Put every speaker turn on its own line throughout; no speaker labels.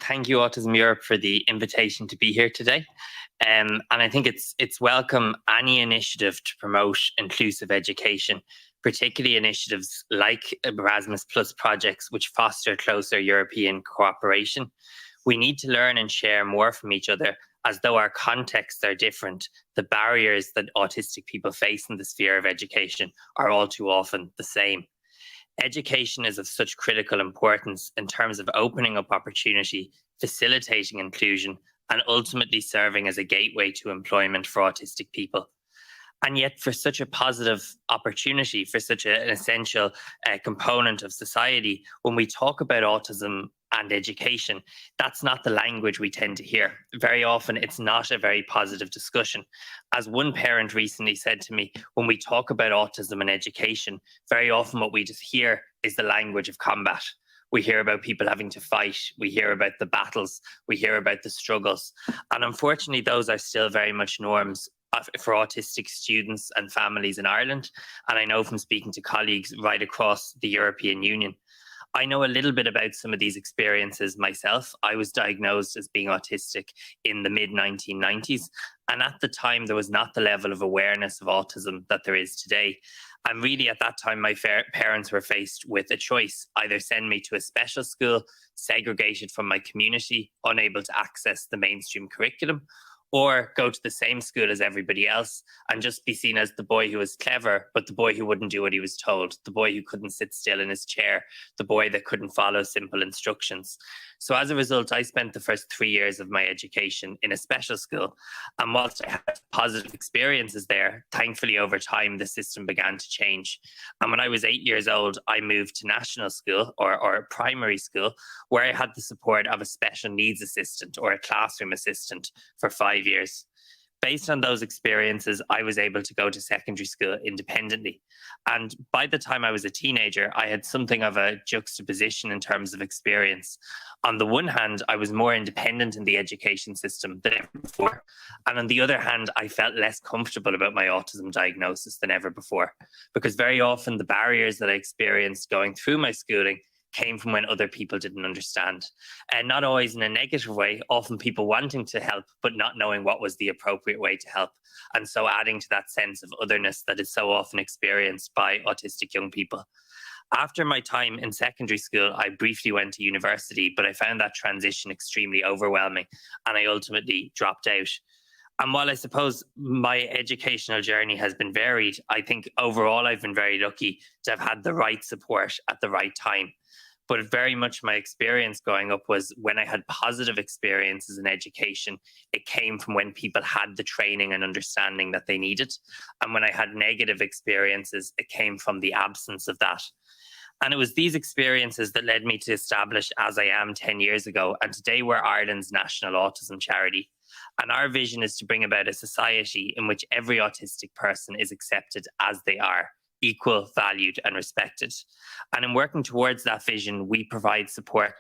Thank you, Autism-Europe, for the invitation to be here today. And I think it's welcome any initiative to promote inclusive education, particularly initiatives like Erasmus Plus projects, which foster closer European cooperation. We need to learn and share more from each other, as though our contexts are different. The barriers that autistic people face in the sphere of education are all too often the same. Education is of such critical importance in terms of opening up opportunity, facilitating inclusion, and ultimately serving as a gateway to employment for autistic people. And yet, for such a positive opportunity, for such an essential component of society, when we talk about autism and education, that's not the language we tend to hear. Very often, it's not a very positive discussion. As one parent recently said to me, when we talk about autism and education, very often what we just hear is the language of combat. We hear about people having to fight. We hear about the battles. We hear about the struggles. And unfortunately, those are still very much norms for autistic students and families in Ireland. And I know from speaking to colleagues right across the European Union. I know a little bit about some of these experiences myself. I was diagnosed as being autistic in the mid 1990s. And at the time, there was not the level of awareness of autism that there is today. And really, at that time, my parents were faced with a choice: either send me to a special school, segregated from my community, unable to access the mainstream curriculum, or go to the same school as everybody else and just be seen as the boy who was clever, but the boy who wouldn't do what he was told, the boy who couldn't sit still in his chair, the boy that couldn't follow simple instructions. So as a result, I spent the first 3 years of my education in a special school. And whilst I had positive experiences there, thankfully over time, the system began to change. And when I was 8 years old, I moved to national school or primary school, where I had the support of a special needs assistant or a classroom assistant for 5 years. Based on those experiences, I was able to go to secondary school independently. And by the time I was a teenager, I had something of a juxtaposition in terms of experience. On the one hand, I was more independent in the education system than ever before. And on the other hand, I felt less comfortable about my autism diagnosis than ever before, because very often the barriers that I experienced going through my schooling came from when other people didn't understand. And not always in a negative way, often people wanting to help, but not knowing what was the appropriate way to help. And so adding to that sense of otherness that is so often experienced by autistic young people. After my time in secondary school, I briefly went to university, but I found that transition extremely overwhelming, and I ultimately dropped out. And while I suppose my educational journey has been varied, I think overall I've been very lucky to have had the right support at the right time. But very much my experience growing up was when I had positive experiences in education, it came from when people had the training and understanding that they needed. And when I had negative experiences, it came from the absence of that. And it was these experiences that led me to establish AsIam 10 years ago. And today we're Ireland's national autism charity. And our vision is to bring about a society in which every autistic person is accepted as they are, equal, valued, and respected. And in working towards that vision, we provide support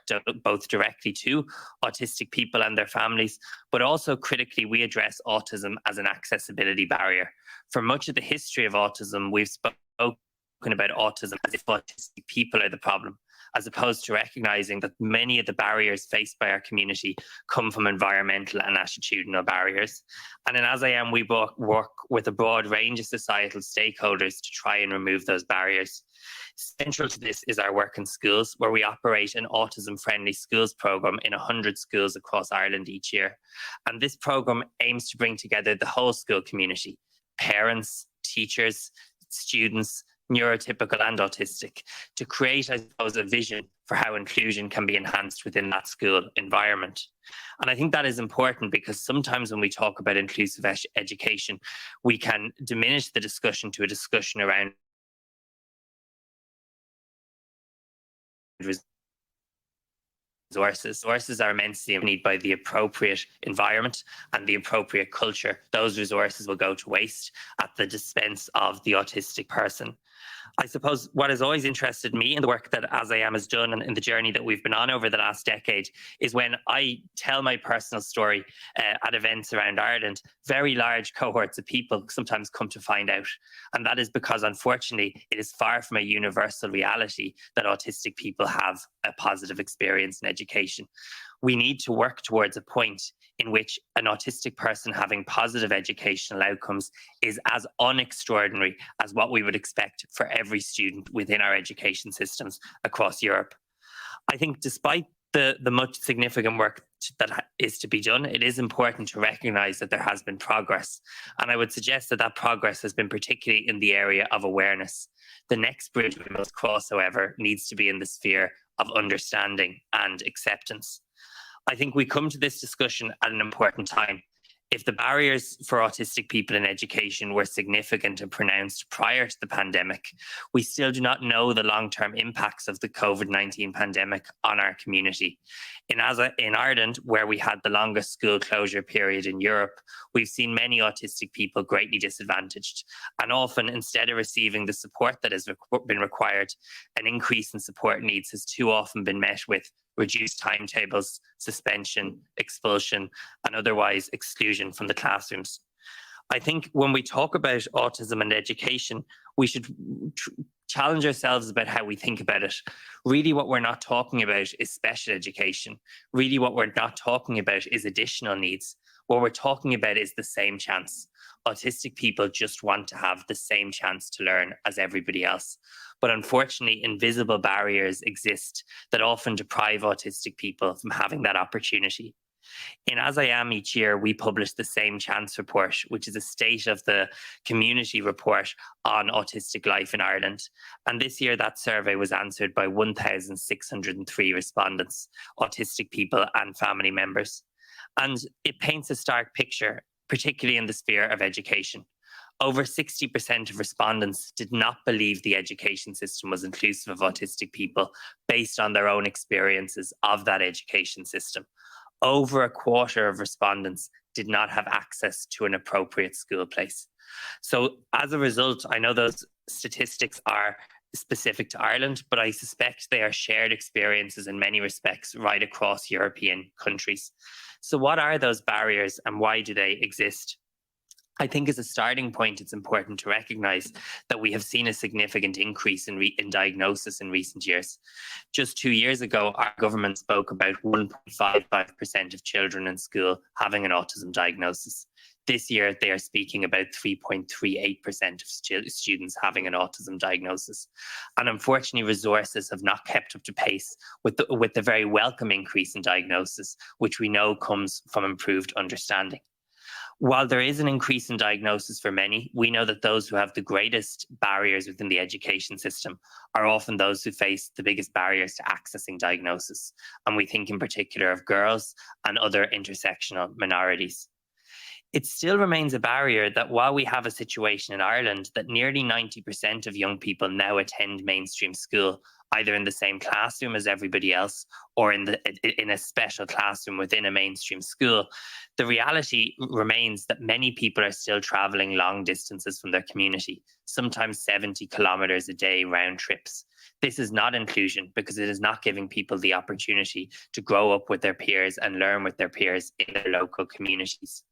both directly to autistic people and their families, but also critically, we address autism as an accessibility barrier. For much of the history of autism, we've spoken about autism as if autistic people are the problem, as opposed to recognizing that many of the barriers faced by our community come from environmental and attitudinal barriers. And in AsIam, we work with a broad range of societal stakeholders to try and remove those barriers. Central to this is our work in schools, where we operate an autism-friendly schools programme in 100 schools across Ireland each year. And this programme aims to bring together the whole school community: parents, teachers, students, neurotypical and autistic, to create, I suppose, a vision for how inclusion can be enhanced within that school environment. And I think that is important because sometimes when we talk about inclusive education, we can diminish the discussion to a discussion around resources. Resources are immensely needed by the appropriate environment and the appropriate culture. Those resources will go to waste at the expense of the autistic person. I suppose what has always interested me in the work that AsIam has done and in the journey that we've been on over the last decade is when I tell my personal story at events around Ireland, very large cohorts of people sometimes come to find out. And that is because, unfortunately, it is far from a universal reality that autistic people have a positive experience in education. We need to work towards a point in which an autistic person having positive educational outcomes is as unextraordinary as what we would expect for every student within our education systems across Europe. I think despite the much significant work that is to be done, it is important to recognise that there has been progress. And I would suggest that that progress has been particularly in the area of awareness. The next bridge we must cross, however, needs to be in the sphere of understanding and acceptance. I think we come to this discussion at an important time. If the barriers for autistic people in education were significant and pronounced prior to the pandemic, we still do not know the long-term impacts of the COVID-19 pandemic on our community. In Ireland, where we had the longest school closure period in Europe, we've seen many autistic people greatly disadvantaged, and often, instead of receiving the support that has been required, an increase in support needs has too often been met with reduced timetables, suspension, expulsion, and otherwise exclusion from the classrooms. I think when we talk about autism and education, we should challenge ourselves about how we think about it. Really, what we're not talking about is special education. Really, what we're not talking about is additional needs. What we're talking about is the same chance. Autistic people just want to have the same chance to learn as everybody else. But unfortunately, invisible barriers exist that often deprive autistic people from having that opportunity. In AsIam each year, we publish the Same Chance report, which is a state of the community report on autistic life in Ireland. And this year, that survey was answered by 1,603 respondents, autistic people and family members. And it paints a stark picture, particularly in the sphere of education. Over 60% of respondents did not believe the education system was inclusive of autistic people based on their own experiences of that education system. Over a quarter of respondents did not have access to an appropriate school place. So as a result, I know those statistics are specific to Ireland, but I suspect they are shared experiences in many respects right across European countries. So what are those barriers and why do they exist? I think as a starting point, it's important to recognise that we have seen a significant increase in diagnosis in recent years. Just 2 years ago, our government spoke about 1.55% of children in school having an autism diagnosis. This year, they are speaking about 3.38% of students having an autism diagnosis. And unfortunately, resources have not kept up to pace with the very welcome increase in diagnosis, which we know comes from improved understanding. While there is an increase in diagnosis for many, we know that those who have the greatest barriers within the education system are often those who face the biggest barriers to accessing diagnosis. And we think in particular of girls and other intersectional minorities. It still remains a barrier that while we have a situation in Ireland that nearly 90% of young people now attend mainstream school, either in the same classroom as everybody else or in a special classroom within a mainstream school, the reality remains that many people are still travelling long distances from their community, sometimes 70 kilometres a day round trips. This is not inclusion because it is not giving people the opportunity to grow up with their peers and learn with their peers in their local communities.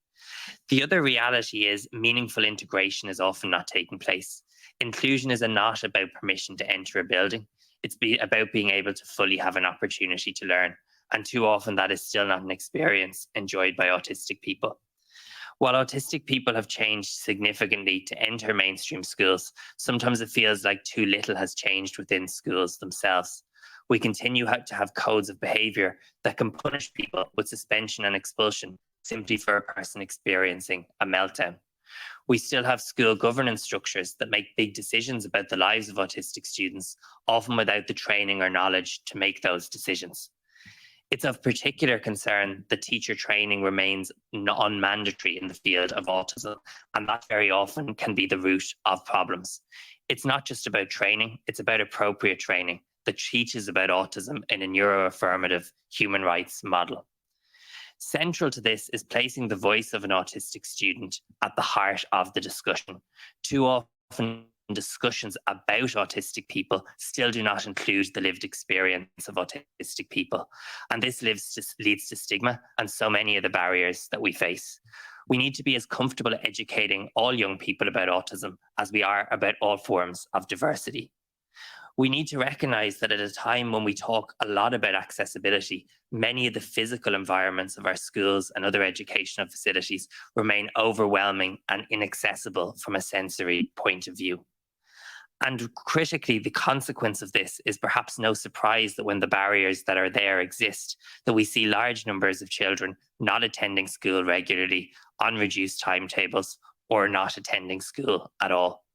The other reality is meaningful integration is often not taking place. Inclusion is not about permission to enter a building. It's about being able to fully have an opportunity to learn. And too often that is still not an experience enjoyed by autistic people. While autistic people have changed significantly to enter mainstream schools, sometimes it feels like too little has changed within schools themselves. We continue to have codes of behaviour that can punish people with suspension and expulsion simply for a person experiencing a meltdown. We still have school governance structures that make big decisions about the lives of autistic students, often without the training or knowledge to make those decisions. It's of particular concern that teacher training remains non-mandatory in the field of autism, and that very often can be the root of problems. It's not just about training, it's about appropriate training that teaches about autism in a neuroaffirmative human rights model. Central to this is placing the voice of an autistic student at the heart of the discussion. Too often, discussions about autistic people still do not include the lived experience of autistic people. And this leads to stigma and so many of the barriers that we face. We need to be as comfortable educating all young people about autism as we are about all forms of diversity. We need to recognize that at a time when we talk a lot about accessibility, many of the physical environments of our schools and other educational facilities remain overwhelming and inaccessible from a sensory point of view. And critically, the consequence of this is perhaps no surprise that when the barriers that are there exist, that we see large numbers of children not attending school regularly, on reduced timetables, or not attending school at all.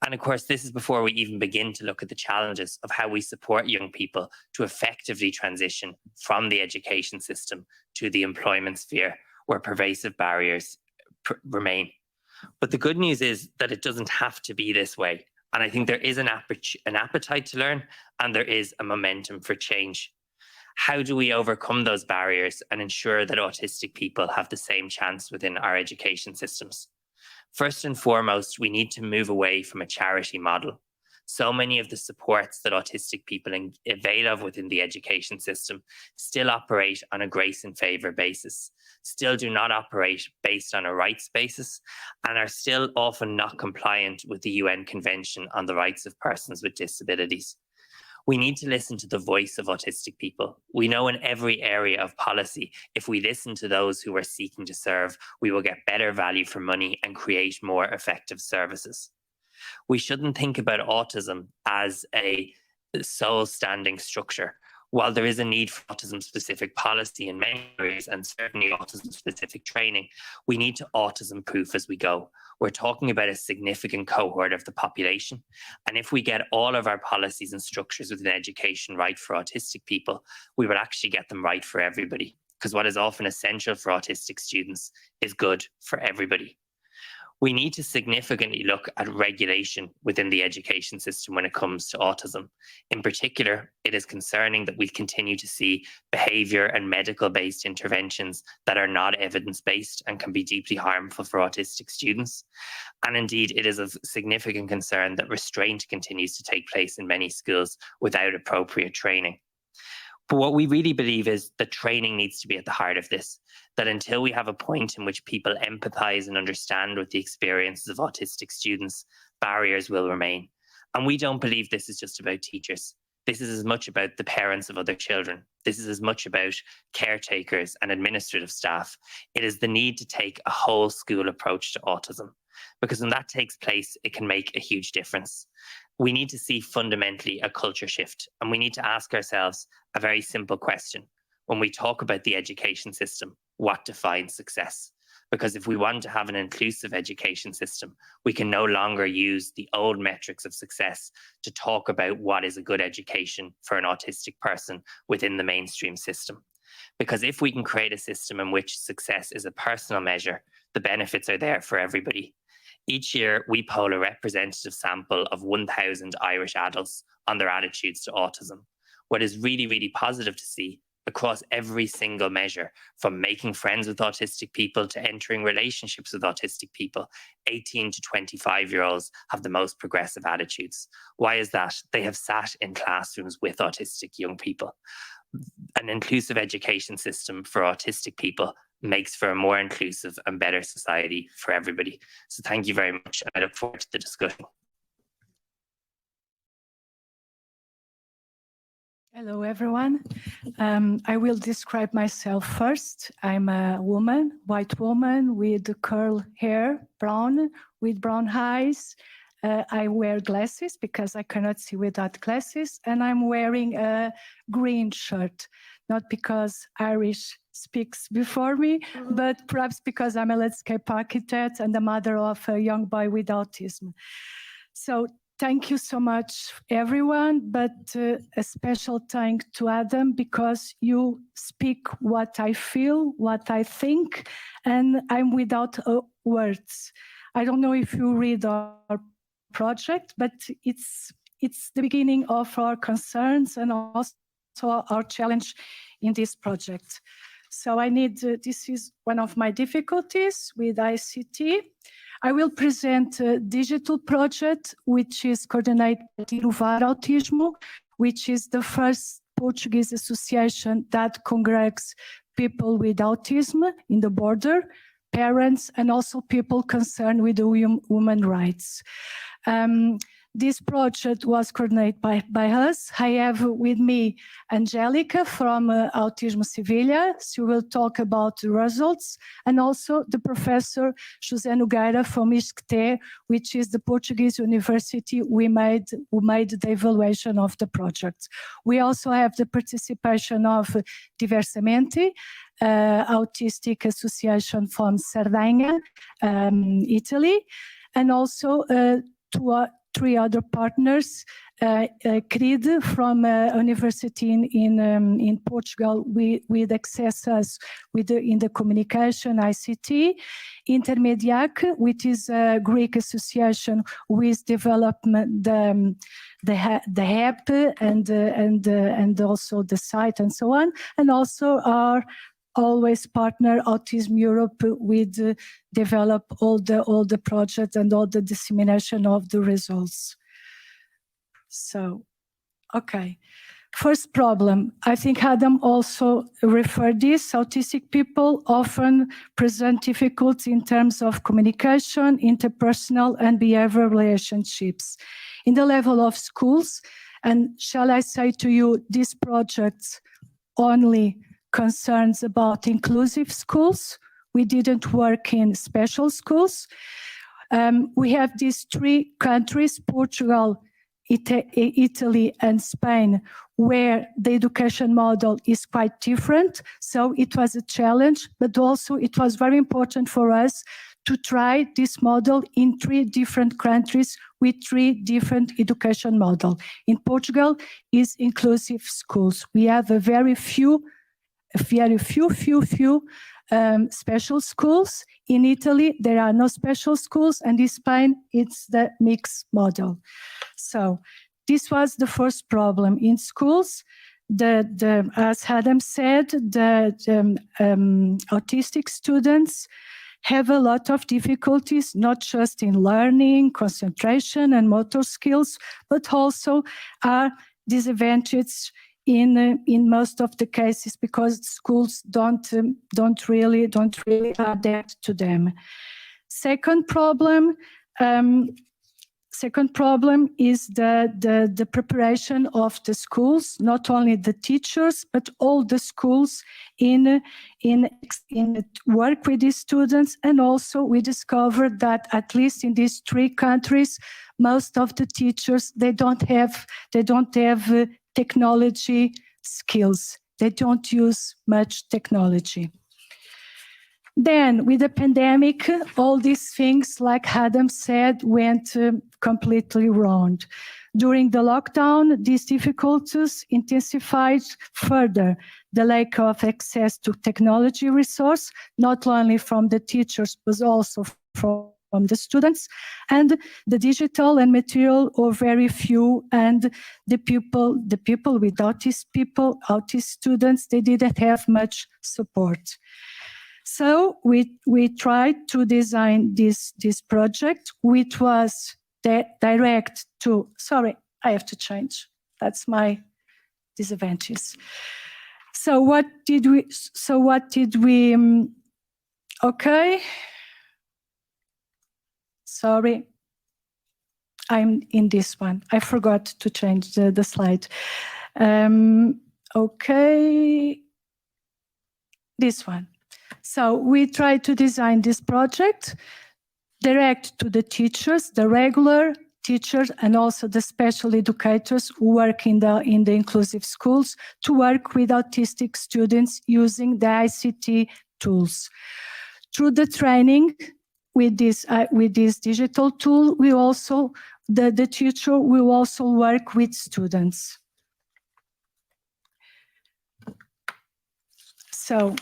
And of course, this is before we even begin to look at the challenges of how we support young people to effectively transition from the education system to the employment sphere, where pervasive barriers remain. But the good news is that it doesn't have to be this way. And I think there is an appetite to learn, and there is a momentum for change. How do we overcome those barriers and ensure that autistic people have the same chance within our education systems? First and foremost, we need to move away from a charity model. So many of the supports that autistic people avail of within the education system still operate on a grace and favour basis, still do not operate based on a rights basis, and are still often not compliant with the UN Convention on the Rights of Persons with Disabilities. We need to listen to the voice of autistic people. We know in every area of policy, if we listen to those who are seeking to serve, we will get better value for money and create more effective services. We shouldn't think about autism as a sole standing structure. While there is a need for autism-specific policy in many areas and certainly autism-specific training, we need to autism-proof as we go. We're talking about a significant cohort of the population. And if we get all of our policies and structures within education right for autistic people, we will actually get them right for everybody. Because what is often essential for autistic students is good for everybody. We need to significantly look at regulation within the education system when it comes to autism. In particular, it is concerning that we continue to see behaviour and medical-based interventions that are not evidence-based and can be deeply harmful for autistic students. And indeed, it is of significant concern that restraint continues to take place in many schools without appropriate training. But what we really believe is that training needs to be at the heart of this, that until we have a point in which people empathise and understand with the experiences of autistic students, barriers will remain. And we don't believe this is just about teachers. This is as much about the parents of other children. This is as much about caretakers and administrative staff. It is the need to take a whole school approach to autism, because when that takes place, it can make a huge difference. We need to see fundamentally a culture shift, and we need to ask ourselves a very simple question. When we talk about the education system, what defines success? Because if we want to have an inclusive education system, we can no longer use the old metrics of success to talk about what is a good education for an autistic person within the mainstream system. Because if we can create a system in which success is a personal measure, the benefits are there for everybody. Each year, we poll a representative sample of 1,000 Irish adults on their attitudes to autism. What is really, really positive to see across every single measure, from making friends with autistic people to entering relationships with autistic people, 18 to 25-year-olds have the most progressive attitudes. Why is that? They have sat in classrooms with autistic young people. An inclusive education system for autistic people makes for a more inclusive and better society for everybody. So thank you very much, and I look forward to the discussion.
Hello, everyone. I will describe myself first. I'm a woman, white woman with curly hair, brown, with brown eyes. I wear glasses because I cannot see without glasses, and I'm wearing a green shirt, not because Irish speaks before me, but perhaps because I'm a landscape architect and the mother of a young boy with autism. So thank you so much, everyone, but a special thank to Adam, because you speak what I feel, what I think, and I'm without words. I don't know if you read our project, but it's the beginning of our concerns and also our challenge in this project. So I need, this is one of my difficulties with ICT. I will present a DigiTool project, which is coordinated by Inovar Autismo, which is the first Portuguese association that congregates people with autism in the border, parents, and also people concerned with the human rights. This project was coordinated by us. I have with me Angélica from Autismo Sevilla. She will talk about the results, and also the professor Jose Nogueira from ISCTE, which is the Portuguese university who made the evaluation of the project. We also have the participation of Diversamente, Autistic Association from Sardinia, Italy, and also three other partners, CRID from university in Portugal with access us in the communication ICT, Intermediac, which is a Greek association with development the app and also the site and so on, and also our always partner Autism-Europe with develop all the projects and all the dissemination of the results. So, okay. First problem, I think Adam also referred this, autistic people often present difficulties in terms of communication, interpersonal and behavioral relationships. In the level of schools, and shall I say to you, these projects only concerns about inclusive schools. We didn't work in special schools. We have these three countries, Portugal, Italy and Spain, where the education model is quite different. So it was a challenge, but also it was very important for us to try this model in three different countries with three different education models. In Portugal is inclusive schools. We have a very few special schools. In Italy, there are no special schools, and in Spain, it's the mixed model. So this was the first problem. In schools, as Adam said, the autistic students have a lot of difficulties, not just in learning, concentration, and motor skills, but also are disadvantaged in most of the cases because schools don't really adapt to them. Second problem is the preparation of the schools, not only the teachers but all the schools in work with these students. And also we discovered that at least in these three countries, most of the teachers they don't have technology skills. They don't use much technology. Then with the pandemic, all these things, like Adam said, went completely wrong. During the lockdown, these difficulties intensified further. The lack of access to technology resource, not only from the teachers, but also from the students, and the digital and material are very few, and the people with autist students, they didn't have much support. So we tried to design this project, which was direct to, sorry, I have to change. That's my disadvantage. So what did we, okay. Sorry, I'm in this one. I forgot to change the slide. Okay, this one. So we tried to design this project direct to the teachers, the regular teachers, and also the special educators who work in the inclusive schools, to work with autistic students using the ICT tools. Through the training, with this digital tool, we also the teacher will also work with students. So,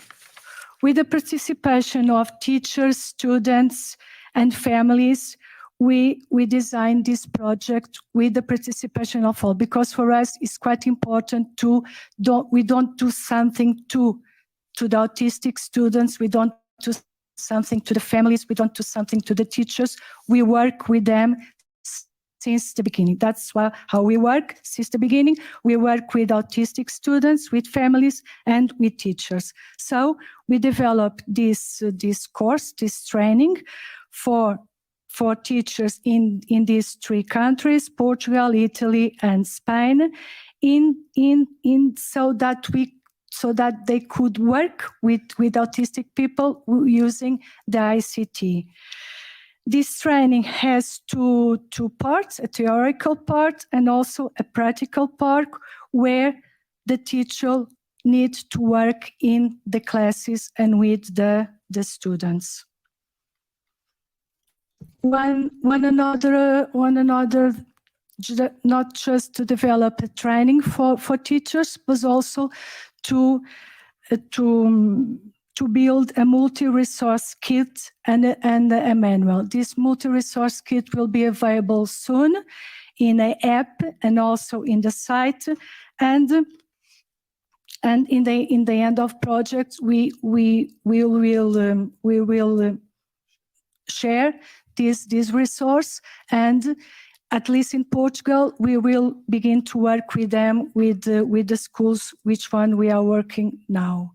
with the participation of teachers, students, and families, we designed this project with the participation of all, because for us it's quite important we don't do something to the autistic students, we don't do something to the families, we don't do something to the teachers, we work with them since the beginning. That's how we work since the beginning. We work with autistic students, with families, and with teachers. So we developed this course, this training for for teachers in these 3 countries, Portugal, Italy, and Spain, so that they could work with autistic people using the ICT. This training has two parts, a theoretical part and also a practical part, where the teacher needs to work in the classes and with the students. One another, not just to develop a training for teachers, but also to build a multi-resource kit and a manual. This multi-resource kit will be available soon in an app and also in the site. And in the end of projects, we will share this resource, and at least in Portugal, we will begin to work with them, with the schools, which one we are working now.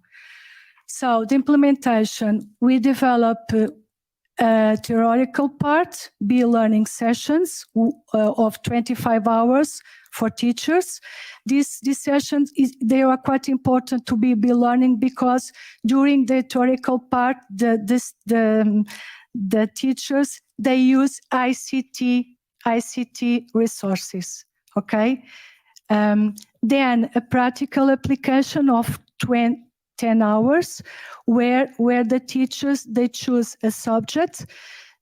So the implementation, we develop a theoretical part, learning sessions of 25 hours for teachers. These sessions, they are quite important to be learning, because during the theoretical part, the teachers, they use ICT resources, okay? Then a practical application of 10 hours, where the teachers, they choose a subject,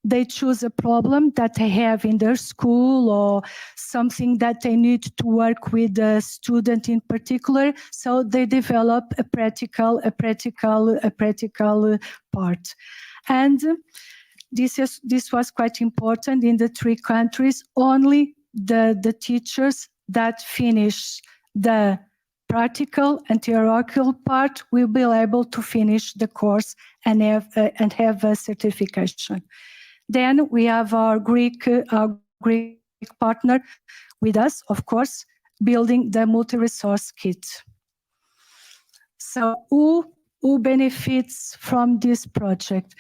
they choose a problem that they have in their school, or something that they need to work with a student in particular. So they develop a practical part. And this was quite important in the 3 countries. Only the teachers that finish the practical and theoretical part will be able to finish the course and have a certification. Then we have our Greek partner with us, of course, building the multi-resource kit. So who benefits from this project?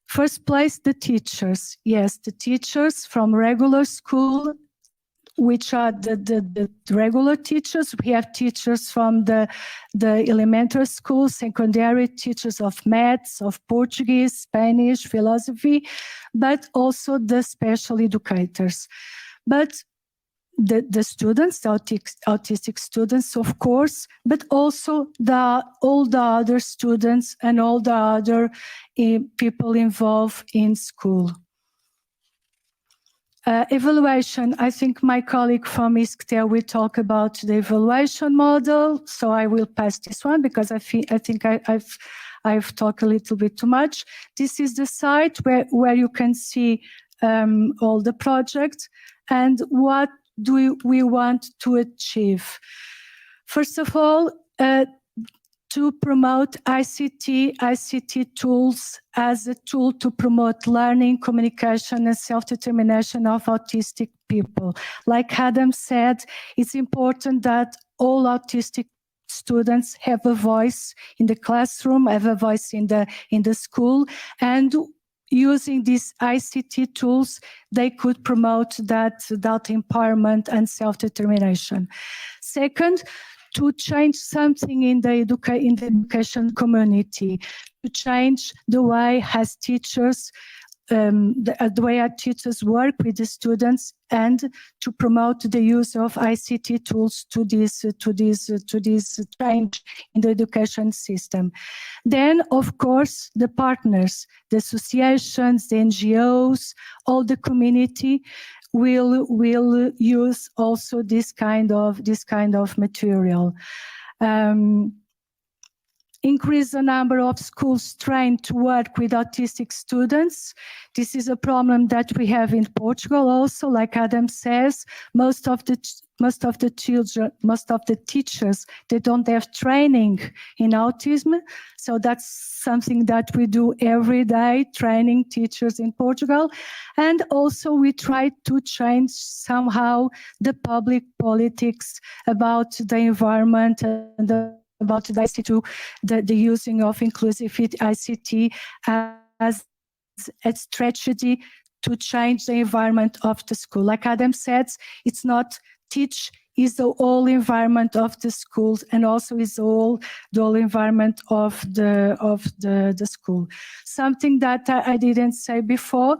First place, the teachers. Yes, the teachers from regular school, which are the regular teachers. We have teachers from the elementary school, secondary teachers of maths, of Portuguese, Spanish, philosophy, but also the special educators. But the students, the autistic students, of course, but also all the other students and all the other people involved in school. Evaluation, I think my colleague from ISCTE will talk about the evaluation model, so I will pass this one because I think I've talked a little bit too much. This is the site where you can see all the projects and what do we want to achieve. First of all, to promote ICT tools as a tool to promote learning, communication, and self-determination of autistic people. Like Adam said, it's important that all autistic students have a voice in the classroom, have a voice in the school, and using these ICT tools, they could promote that empowerment and self-determination. Second, to change something in the education community, to change the way as teachers, the way our teachers work with the students, and to promote the use of ICT tools to this change in the education system. Then, of course, the partners, the associations, the NGOs, all the community will use also this kind of material. Increase the number of schools trained to work with autistic students. This is a problem that we have in Portugal also, like Adam says. Most of the teachers, they don't have training in autism. So that's something that we do every day, training teachers in Portugal. And also we try to change somehow the public politics about the environment and about the ICT, the using of inclusive ICT as a strategy to change the environment of the school. Like Adam said, it's not teach is the whole environment of the schools, and also is the whole environment of the school. Something that I didn't say before.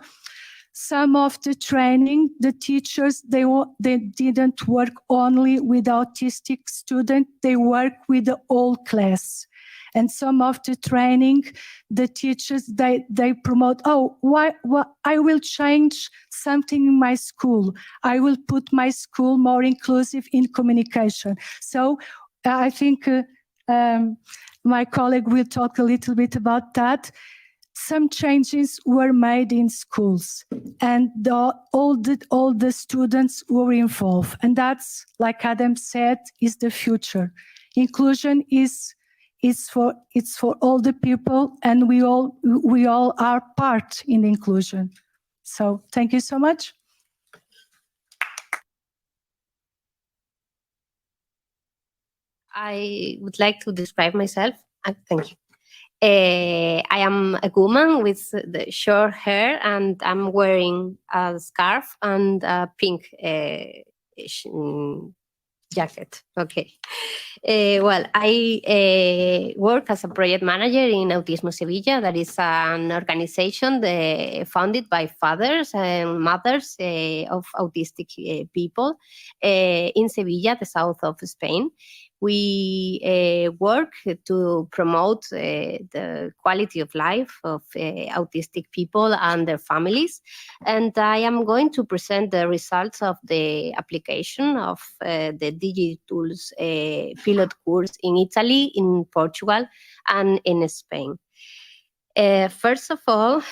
Some of the training, the teachers, they didn't work only with autistic students, they work with the whole class. And some of the training, the teachers, they promote, I will change something in my school. I will put my school more inclusive in communication. So I think my colleague will talk a little bit about that. Some changes were made in schools, and all the students were involved. And that's, like Adam said, is the future. Inclusion is for all the people, and we all are part in inclusion. So thank you so much.
I would like to describe myself. Thank you. I am a woman with the short hair, and I'm wearing a scarf and a pink jacket. Okay. Well, I work as a project manager in Autismo Sevilla. That is an organization founded by fathers and mothers of autistic people in Sevilla, the south of Spain. We work to promote the quality of life of autistic people and their families. And I am going to present the results of the application of the DigiTool's pilot course in Italy, in Portugal, and in Spain. First of all,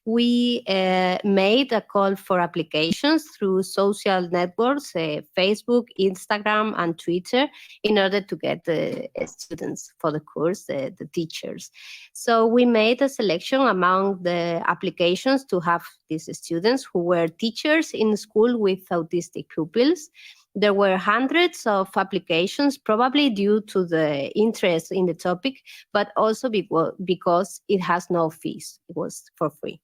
we made a call for applications through social networks, Facebook, Instagram, and Twitter, in order to get the students for the course, the teachers. So we made a selection among the applications to have these students who were teachers in school with autistic pupils. There were hundreds of applications, probably due to the interest in the topic, but also because it has no fees. It was for free.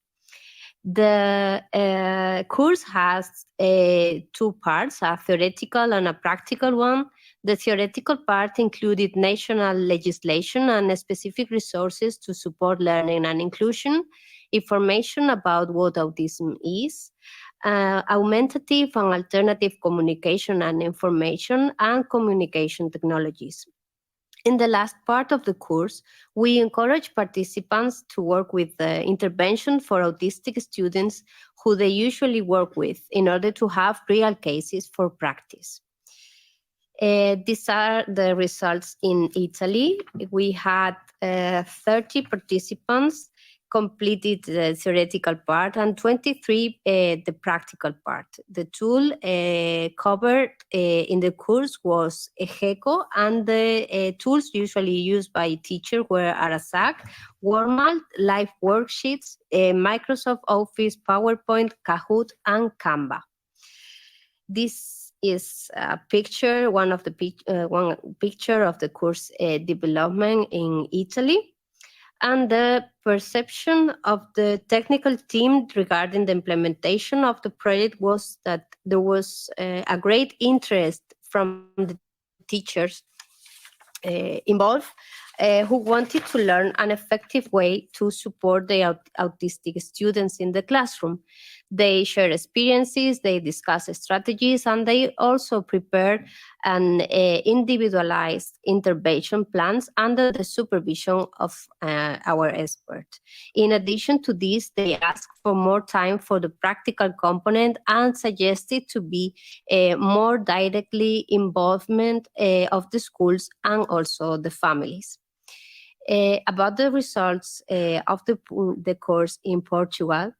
The course has two parts, a theoretical and a practical one. The theoretical part included national legislation and specific resources to support learning and inclusion, information about what autism is, augmentative and alternative communication and information, and communication technologies. In the last part of the course, we encourage participants to work with the intervention for autistic students who they usually work with, in order to have real cases for practice. These are the results in Italy. We had 30 participants completed the theoretical part, and 23 the practical part. The tool covered in the course was Gecko, and the tools usually used by teachers were AsIam, Wormald, Live Worksheets, Microsoft Office, PowerPoint, Kahoot, and Canva. This is a picture, one picture of the course development in Italy. And the perception of the technical team regarding the implementation of the project was that there was a great interest from the teachers involved who wanted to learn an effective way to support the autistic students in the classroom. They shared experiences, they discussed strategies, and they also prepared an individualized intervention plans under the supervision of our expert. In addition to this, they asked for more time for the practical component and suggested to be more directly involvement of the schools and also the families. About the results of the course in Portugal,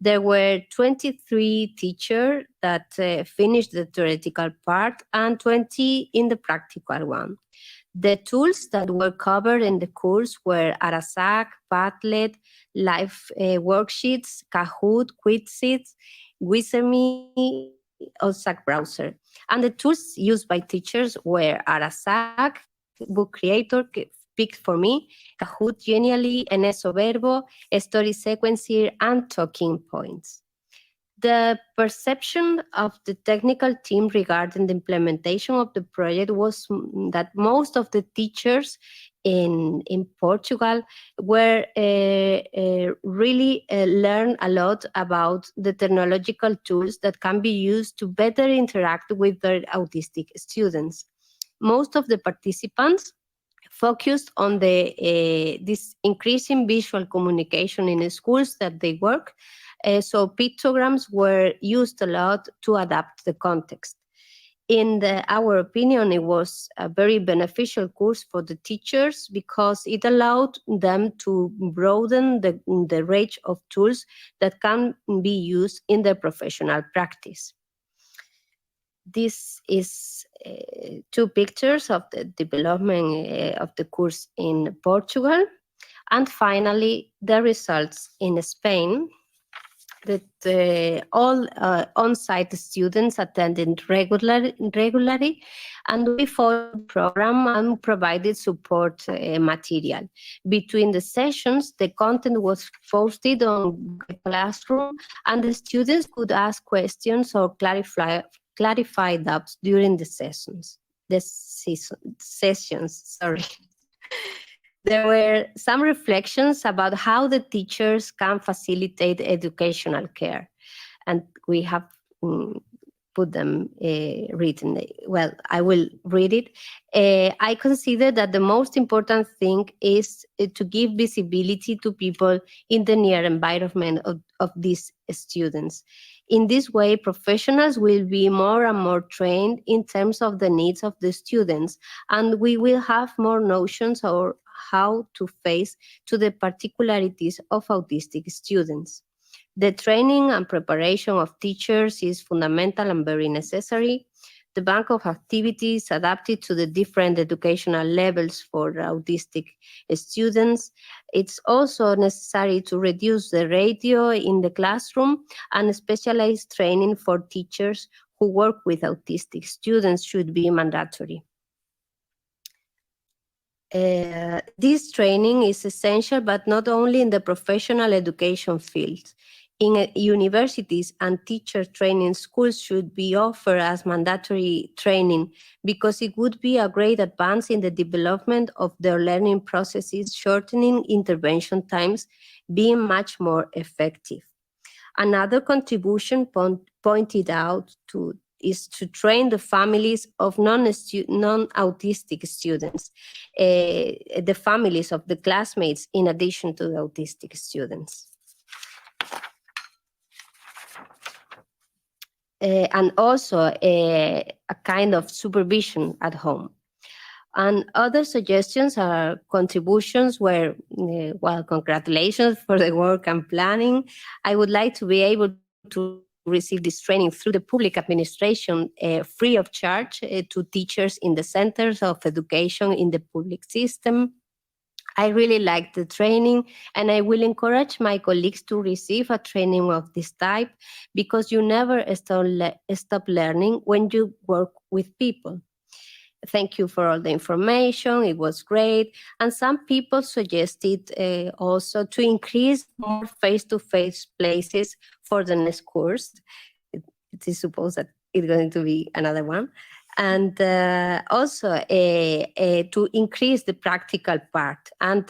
there were 23 teachers that finished the theoretical part and 20 in the practical one. The tools that were covered in the course were AsIam, Padlet, Live Worksheets, Kahoot, Quizlet, Wizardme, AsIam Browser. And the tools used by teachers were AsIam, Book Creator, Pick for Me, Kahoot, Genially, NSO Verbo, Story Sequencer, and Talking Points. The perception of the technical team regarding the implementation of the project was that most of the teachers in Portugal were really learn a lot about the technological tools that can be used to better interact with their autistic students. Most of the participants focused on this increasing visual communication in the schools that they work. So pictograms were used a lot to adapt the context. In our opinion, it was a very beneficial course for the teachers because it allowed them to broaden the range of tools that can be used in their professional practice. This is two pictures of the development of the course in Portugal. And finally, the results in Spain, that all on-site students attended regularly, and we followed the program and provided support material. Between the sessions, the content was posted on the classroom, and the students could ask questions or clarify doubts during the sessions. Sorry. There were some reflections about how the teachers can facilitate educational care, and we have put them written. Well, I will read it. I consider that the most important thing is to give visibility to people in the near environment of these students. In this way, professionals will be more and more trained in terms of the needs of the students, and we will have more notions of how to face to the particularities of autistic students. The training and preparation of teachers is fundamental and very necessary. The bank of activities adapted to the different educational levels for autistic students. It's also necessary to reduce the ratio in the classroom, and specialized training for teachers who work with autistic students should be mandatory. This training is essential, but not only in the professional education field. In universities and teacher training schools should be offered as mandatory training because it would be a great advance in the development of their learning processes, shortening intervention times, being much more effective. Another contribution pointed out is to train the families of non-autistic students, the families of the classmates in addition to the autistic students. And also a kind of supervision at home. And other suggestions or contributions were, well, congratulations for the work and planning. I would like to be able to receive this training through the public administration free of charge to teachers in the centers of education in the public system. I really like the training, and I will encourage my colleagues to receive a training of this type because you never stop learning when you work with people. Thank you for all the information. It was great. And some people suggested also to increase more face-to-face places for the next course. It is supposed that it's going to be another one. And also to increase the practical part, and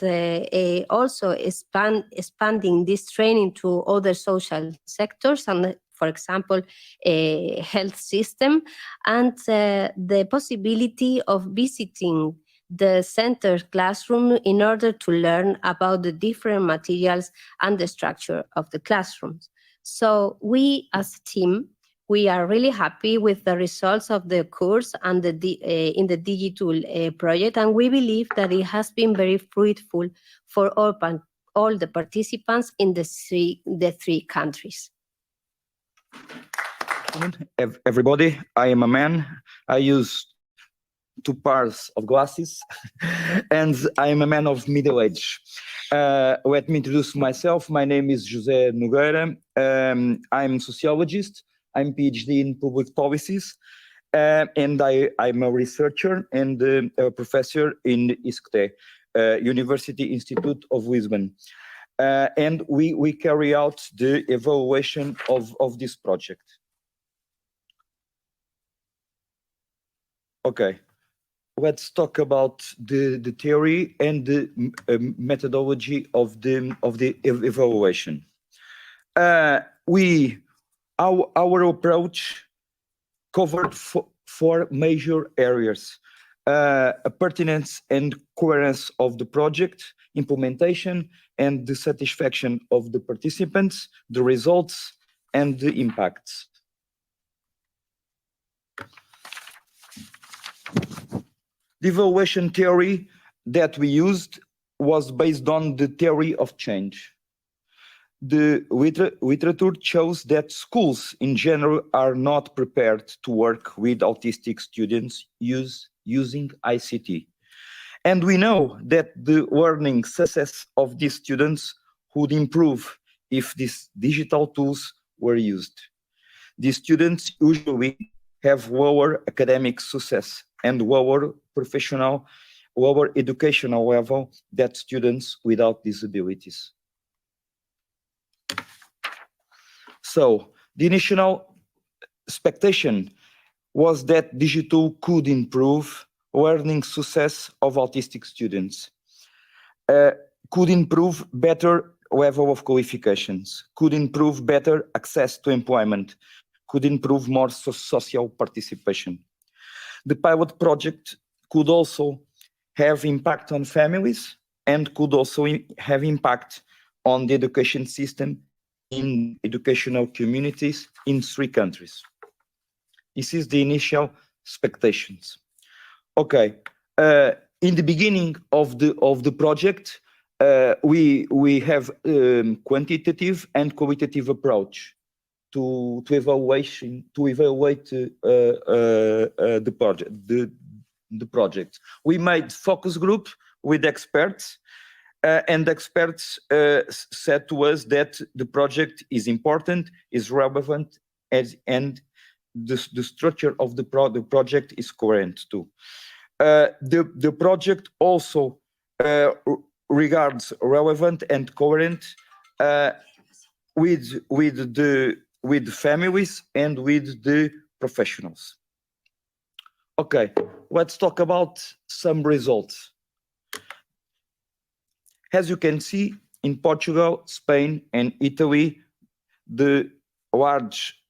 also expanding this training to other social sectors, and for example, health system, and the possibility of visiting the center classroom in order to learn about the different materials and the structure of the classrooms. So we as a team, we are really happy with the results of the course and in the DigiTool project, and we believe that it has been very fruitful for all the participants in the three countries.
Everybody, I am a man. I use 2 pairs of glasses and I am a man of middle age. Let me introduce myself. My name is Jose Nogueira. I'm a sociologist. I'm PhD in public policies, and I'm a researcher and a professor in ISCTE, University Institute of Lisbon. and we carry out the evaluation of this project. Okay, let's talk about the theory and the methodology of the evaluation. Our approach covered four major areas: pertinence and coherence of the project, implementation and the satisfaction of the participants, the results and the impacts. The evaluation theory that we used was based on the theory of change. The literature shows that schools in general are not prepared to work with autistic students using ICT. And we know that the learning success of these students would improve if these digital tools were used. These students usually have lower academic success and lower educational level than students without disabilities. So the initial expectation was that DigiTool could improve learning success of autistic students, could improve better level of qualifications, could improve better access to employment, could improve more social participation. The pilot project could also have impact on families and could also have impact on the education system in educational communities in 3 countries. This is the initial expectations. Okay, in the beginning of the project, we have quantitative and qualitative approach to evaluate the project. We made focus group with experts, and experts said to us that the project is important, is relevant, and the structure of the project is coherent too. The project also regards relevant and coherent with families and with the professionals. Okay, let's talk about some results. As you can see, in Portugal, Spain, and Italy, the large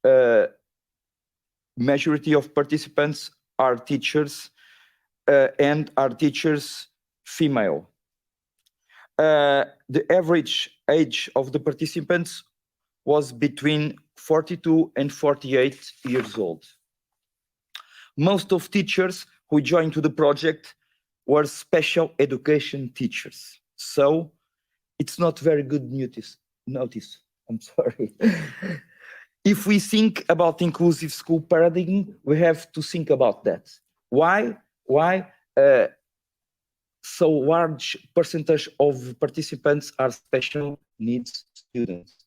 majority of participants are teachers and are teachers female. The average age of the participants was between 42 and 48 years old. Most of teachers who joined to the project were special education teachers. So it's not very good notice. I'm sorry. If we think about inclusive school paradigm, we have to think about that. Why so large percentage of participants are special needs students?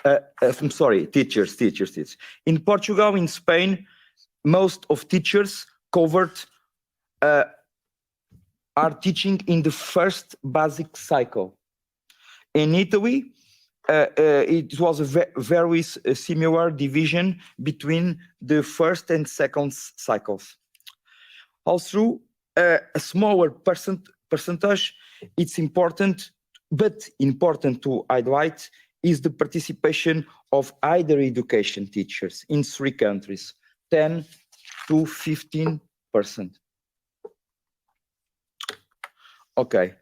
I'm sorry, teachers. In Portugal, in Spain, most of teachers covered are teaching in the first basic cycle. In Italy, it was a very similar division between the first and second cycles. Also, a smaller percentage, it's important, but important to highlight, is the participation of higher education teachers in 3 countries, 10 to 15%. Okay,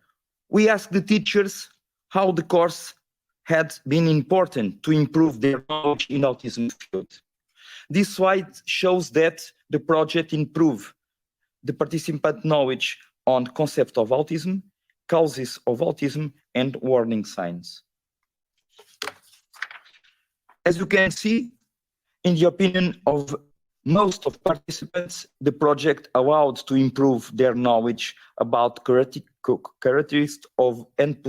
we asked the teachers how the course had been important to improve their knowledge in autism field. This slide shows that the project improved the participant knowledge on concept of autism, causes of autism, and warning signs. As you can see, in the opinion of most of participants, the project allowed to improve their knowledge about characteristics of and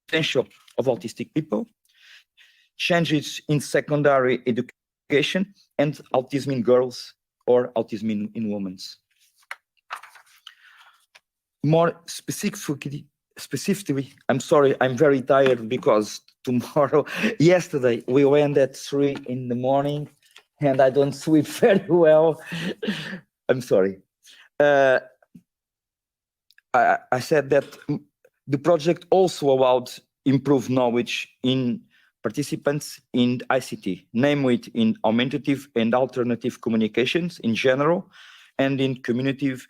potential of autistic people, changes in secondary education, and autism in girls or autism in women. More specifically, specifically, I'm sorry, I'm very tired because yesterday we went at 3 in the morning and I don't sleep very well. I'm sorry. I said that the project also allowed improved knowledge in participants in ICT, namely in augmentative and alternative communications in general, and in communicative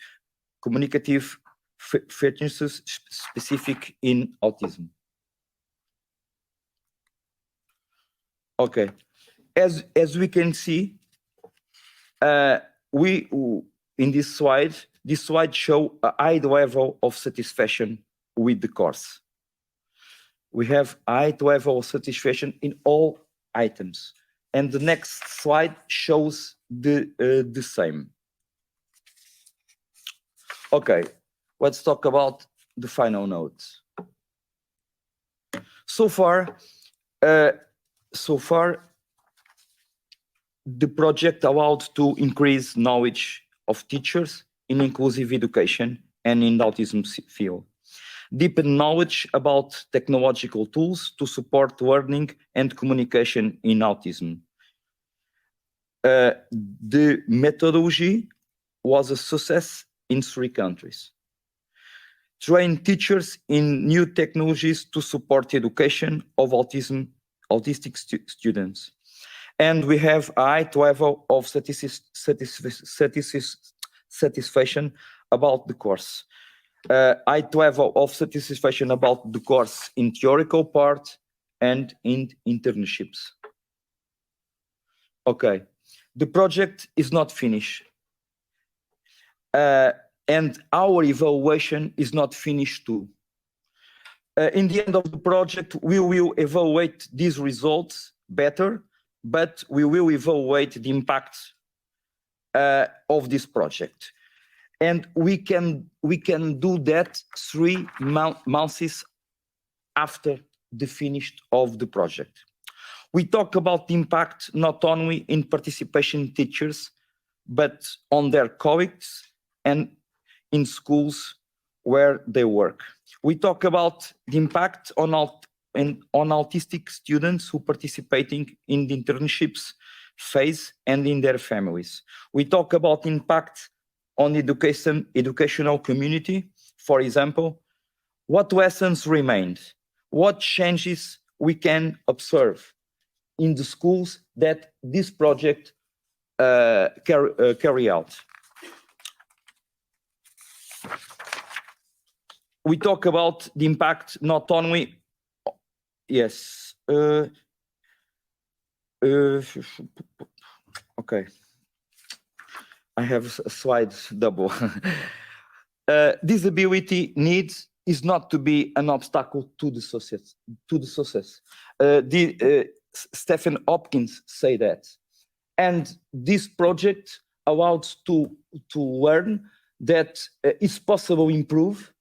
fitnesses specific in autism. Okay, as we can see, in this slide show a high level of satisfaction with the course. We have high level of satisfaction in all items, and the next slide shows the same. Okay, let's talk about the final notes. So far, the project allowed to increase knowledge of teachers in inclusive education and in the autism field. Deepen knowledge about technological tools to support learning and communication in autism. The methodology was a success in 3 countries. Train teachers in new technologies to support education of autistic students. And we have a high level of satisfaction about the course. High level of satisfaction about the course in theoretical part and in internships. Okay, the project is not finished. And our evaluation is not finished too. In the end of the project, we will evaluate these results better, but we will evaluate the impact of this project. And we can do that 3 months after the finish of the project. We talk about the impact not only in participation teachers, but on their colleagues and in schools where they work. We talk about the impact on autistic students who participating in the internships phase and in their families. We talk about impact on educational community. For example, what lessons remained? What changes we can observe in the schools that this project carry out? We talk about the impact not only, yes, okay. I have a slide double. Disability needs is not to be an obstacle to the success. Stephen Hopkins say that, and this project allows to learn that it's possible to improve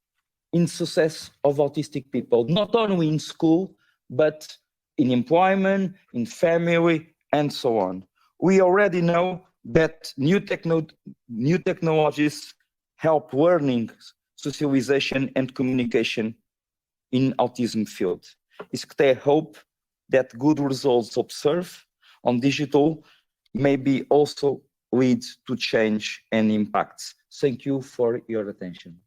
in success of autistic people, not only in school but in employment, in family, and so on. We already know that new technologies help learning, socialization, and communication in autism field. ISCTE hope that good results observed on digital maybe also lead to change and impacts. Thank you for your attention.